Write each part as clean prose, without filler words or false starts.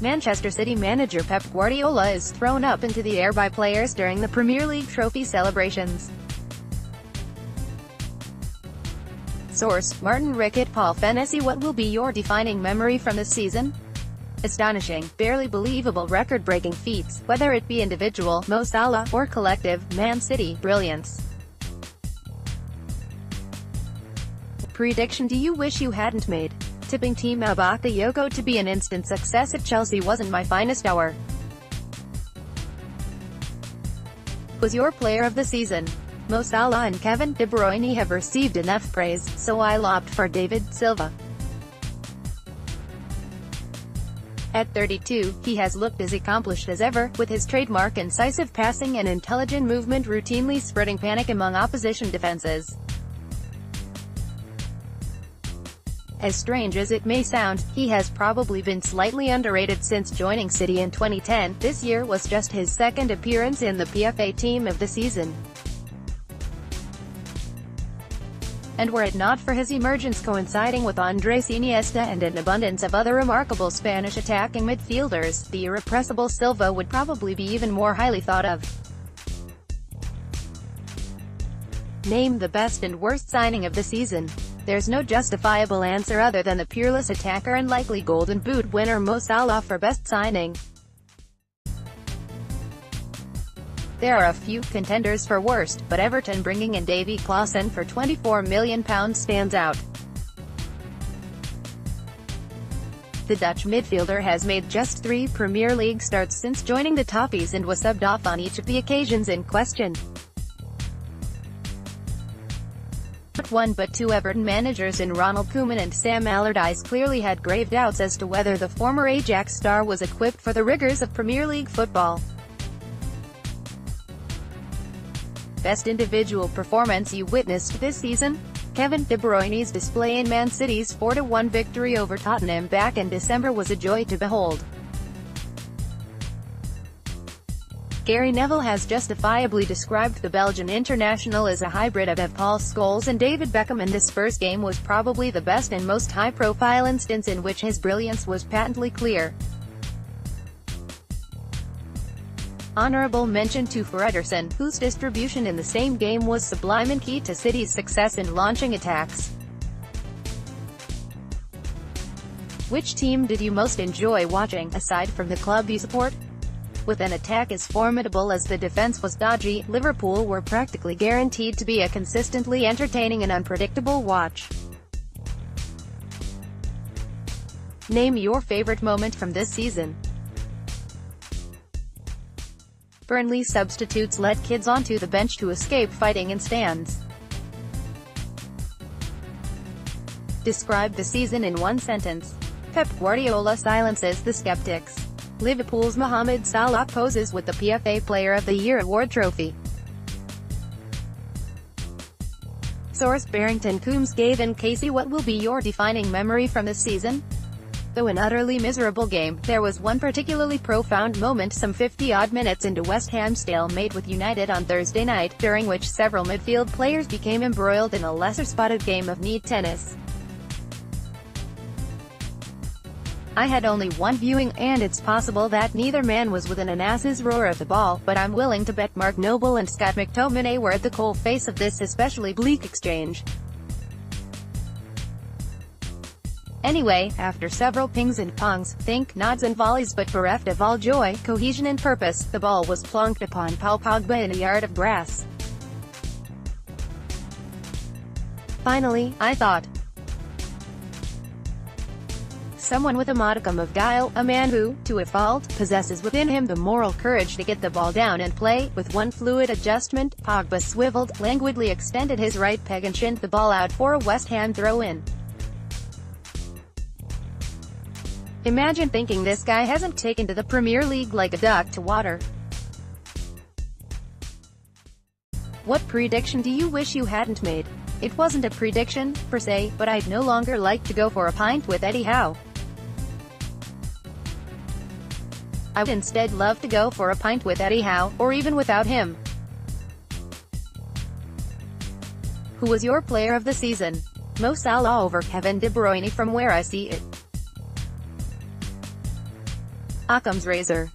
Manchester City manager Pep Guardiola is thrown up into the air by players during the Premier League trophy celebrations. Source: Martin Rickett Paul Fennessy. What will be your defining memory from this season? Astonishing, barely believable, record-breaking feats, whether it be individual, Mo Salah, or collective, Man City, brilliance. Prediction do you wish you hadn't made? Tipping Tiemoue Bakayoko to be an instant success at Chelsea wasn't my finest hour. Was your player of the season? Mo Salah and Kevin De Bruyne have received enough praise, so I'll opt for David Silva. At 32, he has looked as accomplished as ever, with his trademark incisive passing and intelligent movement routinely spreading panic among opposition defenses. As strange as it may sound, he has probably been slightly underrated since joining City in 2010. This year was just his second appearance in the PFA Team of the Season. And were it not for his emergence coinciding with Andres Iniesta and an abundance of other remarkable Spanish attacking midfielders, the irrepressible Silva would probably be even more highly thought of. Name the best and worst signing of the season. There's no justifiable answer other than the peerless attacker and likely Golden Boot winner Mo Salah for best signing. There are a few contenders for worst, but Everton bringing in Davy Klaassen for £24 million stands out. The Dutch midfielder has made just 3 Premier League starts since joining the Toffees and was subbed off on each of the occasions in question. Not one but two Everton managers in Ronald Koeman and Sam Allardyce clearly had grave doubts as to whether the former Ajax star was equipped for the rigors of Premier League football. Best individual performance you witnessed this season? Kevin De Bruyne's display in Man City's 4-1 victory over Tottenham back in December was a joy to behold. Gary Neville has justifiably described the Belgian international as a hybrid of Paul Scholes and David Beckham, and this Spurs game was probably the best and most high-profile instance in which his brilliance was patently clear. Honourable mention to for Ederson, whose distribution in the same game was sublime and key to City's success in launching attacks. Which team did you most enjoy watching, aside from the club you support? With an attack as formidable as the defense was dodgy, Liverpool were practically guaranteed to be a consistently entertaining and unpredictable watch. Name your favorite moment from this season. Burnley substitutes let kids onto the bench to escape fighting in stands. Describe the season in one sentence. Pep Guardiola silences the skeptics. Liverpool's Mohamed Salah poses with the PFA Player of the Year award trophy. Source: Barrington Coombs. Gavin Casey. What will be your defining memory from this season? Though an utterly miserable game, there was one particularly profound moment some 50-odd minutes into West Ham's stalemate with United on Thursday night, during which several midfield players became embroiled in a lesser-spotted game of knee tennis. I had only one viewing, and it's possible that neither man was within an ass's roar of the ball, but I'm willing to bet Mark Noble and Scott McTominay were at the coal face of this especially bleak exchange. Anyway, after several pings and pongs, think nods and volleys but bereft of all joy, cohesion and purpose, the ball was plonked upon Paul Pogba in a yard of grass. Finally, I thought. Someone with a modicum of guile, a man who, to a fault, possesses within him the moral courage to get the ball down and play. With one fluid adjustment, Pogba swiveled, languidly extended his right peg and shinned the ball out for a West Ham throw-in. Imagine thinking this guy hasn't taken to the Premier League like a duck to water. What prediction do you wish you hadn't made? It wasn't a prediction, per se, but I'd no longer like to go for a pint with Eddie Howe. I would instead love to go for a pint with Eddie Howe, or even without him. Who was your player of the season? Mo Salah over Kevin De Bruyne. From where I see it, Occam's razor.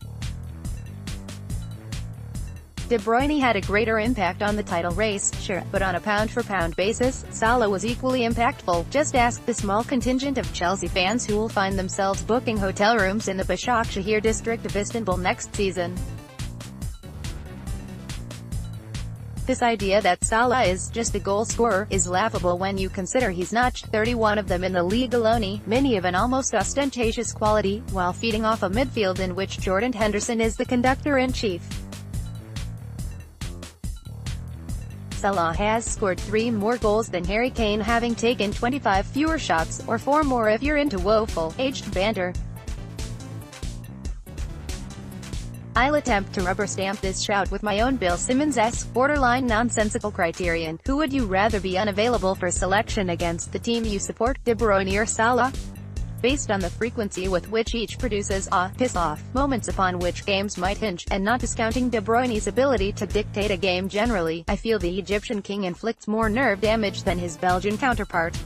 De Bruyne had a greater impact on the title race, sure, but on a pound-for-pound basis, Salah was equally impactful. Just ask the small contingent of Chelsea fans who will find themselves booking hotel rooms in the Başakşehir district of Istanbul next season. This idea that Salah is just a goal scorer is laughable when you consider he's notched 31 of them in the league alone, many of an almost ostentatious quality, while feeding off a midfield in which Jordan Henderson is the conductor-in-chief. Salah has scored 3 more goals than Harry Kane, having taken 25 fewer shots, or 4 more if you're into woeful, aged banter. I'll attempt to rubber stamp this shout with my own Bill Simmons-esque, borderline nonsensical criterion. Who would you rather be unavailable for selection against the team you support, De Bruyne or Salah? Based on the frequency with which each produces piss-off moments upon which games might hinge, and not discounting De Bruyne's ability to dictate a game generally, I feel the Egyptian king inflicts more nerve damage than his Belgian counterpart.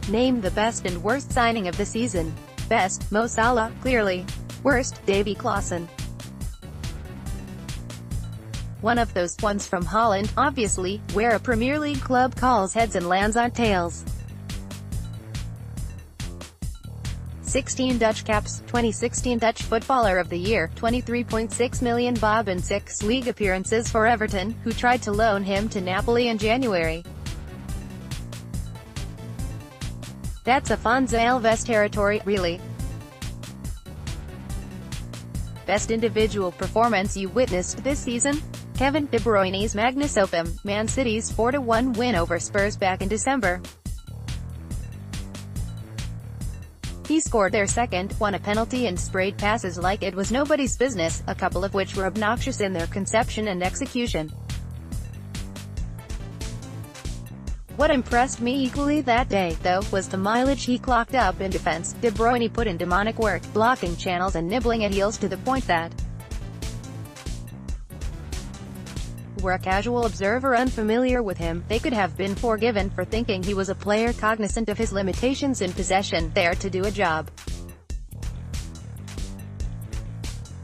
Name the best and worst signing of the season. Best, Mo Salah, clearly. Worst, Davy Klaassen. One of those ones from Holland, obviously, where a Premier League club calls heads and lands on tails. 16 Dutch caps, 2016 Dutch Footballer of the Year, 23.6 million bob and 6 league appearances for Everton, who tried to loan him to Napoli in January. That's Afonso Alves territory, really. Best individual performance you witnessed this season? Kevin De Bruyne's magnus opus, Man City's 4-1 win over Spurs back in December. He scored their second, won a penalty and sprayed passes like it was nobody's business, a couple of which were obnoxious in their conception and execution. What impressed me equally that day, though, was the mileage he clocked up in defense. De Bruyne put in demonic work, blocking channels and nibbling at heels to the point that, were a casual observer unfamiliar with him, they could have been forgiven for thinking he was a player cognizant of his limitations in possession, there to do a job.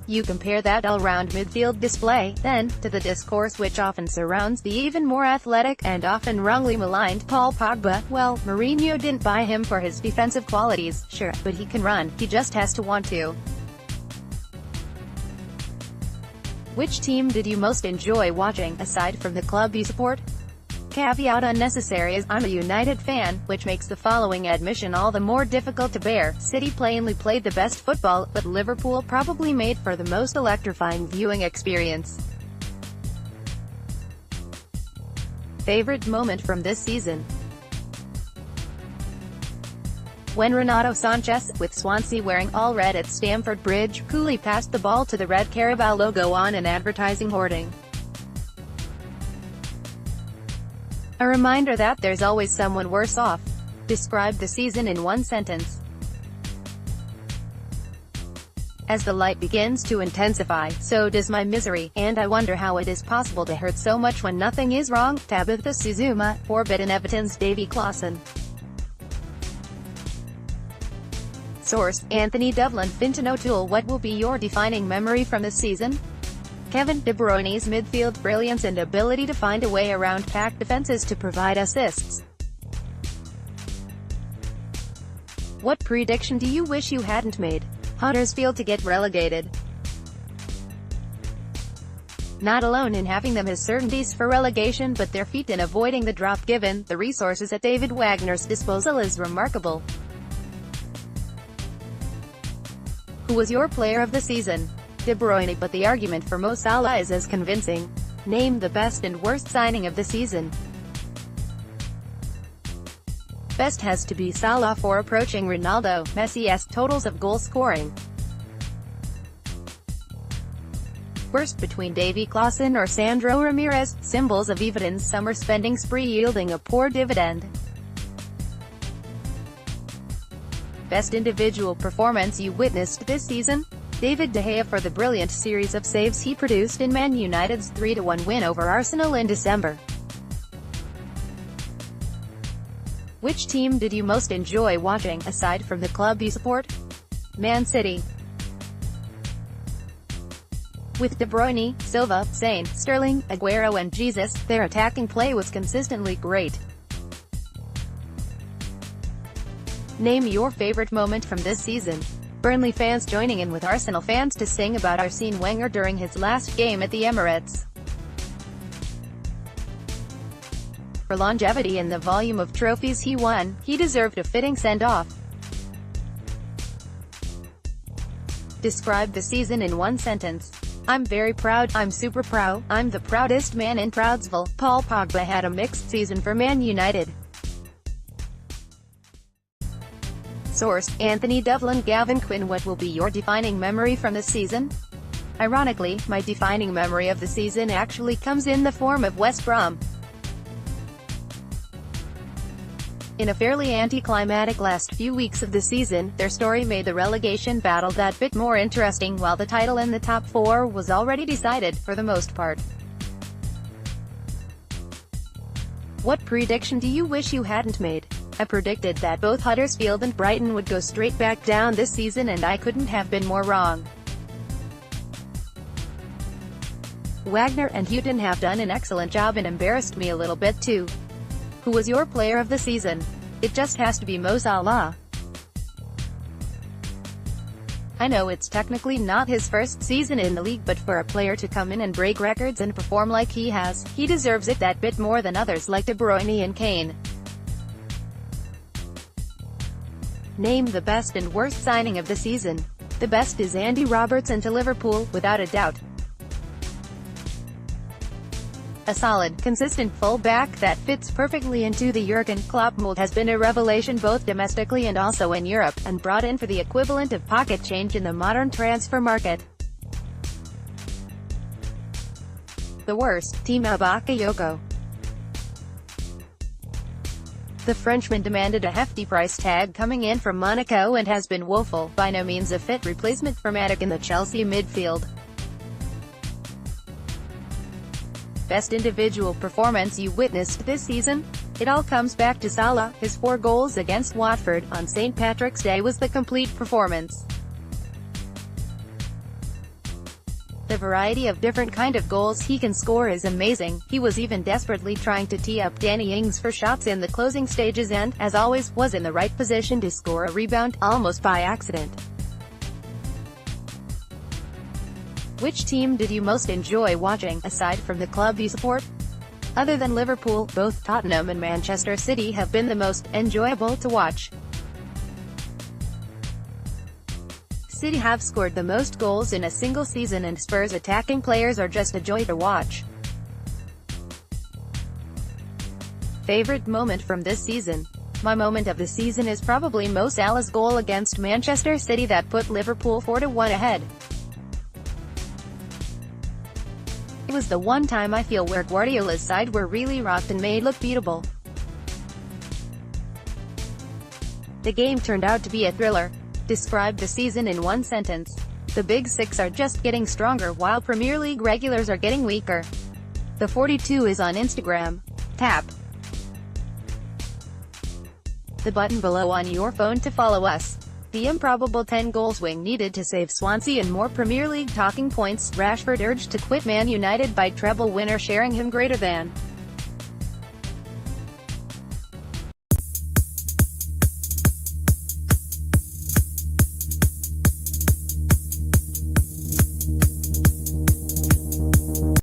You compare that all-round midfield display, then, to the discourse which often surrounds the even more athletic, and often wrongly maligned, Paul Pogba. Well, Mourinho didn't buy him for his defensive qualities, sure, but he can run, he just has to want to. Which team did you most enjoy watching, aside from the club you support? Caveat unnecessary, as I'm a United fan, which makes the following admission all the more difficult to bear. City plainly played the best football, but Liverpool probably made for the most electrifying viewing experience. Favorite moment from this season? When Renato Sanchez, with Swansea wearing all red at Stamford Bridge, coolly passed the ball to the red Carabao logo on an advertising hoarding. A reminder that there's always someone worse off. Describe the season in one sentence. As the light begins to intensify, so does my misery, and I wonder how it is possible to hurt so much when nothing is wrong. Tabitha Suzuma, Forbidden Everton's Davy Klaassen. Source: Anthony Devlin. Fintan O'Toole. What will be your defining memory from this season? Kevin De Bruyne's midfield brilliance and ability to find a way around packed defenses to provide assists. What prediction do you wish you hadn't made? Huddersfield to get relegated. Not alone in having them as certainties for relegation, but their feat in avoiding the drop given the resources at David Wagner's disposal is remarkable. Who was your player of the season? De Bruyne, but the argument for Mo Salah is as convincing. Name the best and worst signing of the season. Best has to be Salah for approaching Ronaldo, Messi-esque totals of goal scoring. Worst between Davy Klaassen or Sandro Ramirez, symbols of Everton's summer spending spree yielding a poor dividend. Best individual performance you witnessed this season? David De Gea for the brilliant series of saves he produced in Man United's 3-1 win over Arsenal in December. Which team did you most enjoy watching, aside from the club you support? Man City. With De Bruyne, Silva, Sane, Sterling, Aguero and Jesus, their attacking play was consistently great. Name your favorite moment from this season. Burnley fans joining in with Arsenal fans to sing about Arsene Wenger during his last game at the Emirates. For longevity and the volume of trophies he won, he deserved a fitting send-off. Describe the season in one sentence. I'm very proud, I'm super proud, I'm the proudest man in Proudsville. Paul Pogba had a mixed season for Man United. Source: Anthony Devlin. Gavin Quinn. What will be your defining memory from the season? Ironically, my defining memory of the season actually comes in the form of West Brom. In a fairly anticlimactic last few weeks of the season, their story made the relegation battle that bit more interesting, while the title in the top four was already decided, for the most part. What prediction do you wish you hadn't made? I predicted that both Huddersfield and Brighton would go straight back down this season, and I couldn't have been more wrong. Wagner and Houghton have done an excellent job and embarrassed me a little bit too. Who was your player of the season? It just has to be Mo Salah. I know it's technically not his first season in the league, but for a player to come in and break records and perform like he has, he deserves it that bit more than others like De Bruyne and Kane. Name the best and worst signing of the season. The best is Andy Robertson to Liverpool, without a doubt. A solid, consistent full-back that fits perfectly into the Jurgen Klopp mold has been a revelation both domestically and also in Europe, and brought in for the equivalent of pocket change in the modern transfer market. The worst, Tiemoue Bakayoko. The Frenchman demanded a hefty price tag coming in from Monaco and has been woeful, by no means a fit replacement for Matic in the Chelsea midfield. Best individual performance you witnessed this season? It all comes back to Salah. His 4 goals against Watford on St. Patrick's Day was the complete performance. The variety of different kind of goals he can score is amazing. He was even desperately trying to tee up Danny Ings for shots in the closing stages and, as always, was in the right position to score a rebound, almost by accident. Which team did you most enjoy watching, aside from the club you support? Other than Liverpool, both Tottenham and Manchester City have been the most enjoyable to watch. City have scored the most goals in a single season, and Spurs' attacking players are just a joy to watch. Favorite moment from this season? My moment of the season is probably Mo Salah's goal against Manchester City that put Liverpool 4-1 ahead. It was the one time I feel where Guardiola's side were really rocked and made look beatable. The game turned out to be a thriller. Describe the season in one sentence. The Big Six are just getting stronger while Premier League regulars are getting weaker. The 42 is on Instagram. Tap the button below on your phone to follow us. The improbable 10-goal swing needed to save Swansea, and more Premier League talking points. Rashford urged to quit Man United by treble winner Sheringham greater than